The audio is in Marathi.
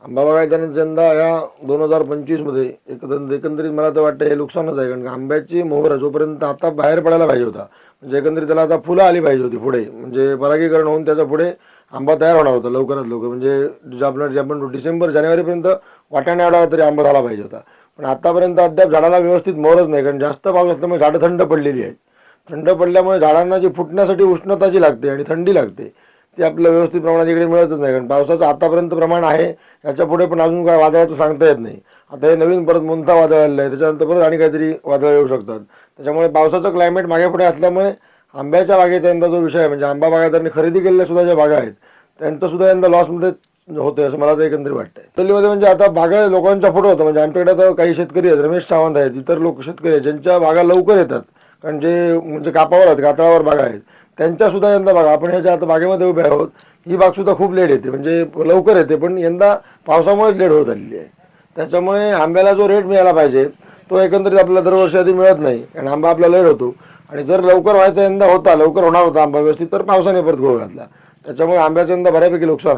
आंबा बागायतदारांनी यंदा या 2025मध्ये एकंदरीत मला तर वाटतं हे नुकसानच आहे, कारण आंब्याची मोहर जोपर्यंत आता बाहेर पडायला पाहिजे होता, म्हणजे एकंदरीत त्याला आता फुलं आली पाहिजे होती पुढे, म्हणजे परागीकरण होऊन त्याच्या पुढे आंबा तयार होणार होता लवकरात लवकर, म्हणजे जे आपण डिसेंबर जानेवारीपर्यंत वाटाणे आला तरी आंबा झाला पाहिजे होता. पण आतापर्यंत अद्याप झाडाला व्यवस्थित मोहरच नाही, कारण जास्त पाऊस असल्यामुळे झाडं थंड पडलेली आहेत. थंड पडल्यामुळे झाडांना जी फुटण्यासाठी उष्णता जी लागते आणि थंडी लागते ती आपल्याला व्यवस्थित प्रमाणात इकडे मिळतच नाही, कारण पावसाचं आतापर्यंत प्रमाण आहे, याच्या पुढे पण अजून काय वादळाचं सांगता येत नाही. आता हे नवीन परत मोंथा वादळ आलेलं आहे, त्याच्यानंतर परत आणि काहीतरी वादळ येऊ शकतात. त्याच्यामुळे पावसाचं क्लायमेट मागे पुढे असल्यामुळे आंब्याच्या बागेचा यंदा जो विषय आहे, म्हणजे आंबा बागायतदारांनी खरेदी केलेल्या सुद्धा ज्या बागा आहेत त्यांचं सुद्धा यंदा लॉसमध्ये होते असं मला तर एकंदरीत वाटतंय. दिल्लीमध्ये म्हणजे आता बागा लोकांच्या पुढे होतं, म्हणजे आमच्याकडे आता काही शेतकरी आहेत, रमेश सावंत आहेत, इतर लोक शेतकरी आहेत ज्यांच्या बागा लवकर येतात, कारण जे म्हणजे कापावर आहेत, कातळावर बागा आहेत, त्यांच्यासुद्धा यंदा बागा आपण ह्याच्या आता बागेमध्ये उभे आहोत, ही बागसुद्धा खूप लेट येते, म्हणजे लवकर येते पण यंदा पावसामुळेच लेट होत आलेली आहे. त्याच्यामुळे आंब्याला जो रेट मिळाला पाहिजे तो एकंदरीत आपल्याला दरवर्षी आधी मिळत नाही, कारण आंबा आपला लेट होतो. आणि जर लवकर व्हायचा यंदा होता, लवकर होणार होता आंबा व्यवस्थित, तर पावसाने परत घोळ घातला. त्याच्यामुळे आंब्याचं यंदा बऱ्यापैकी नुकसान आहे.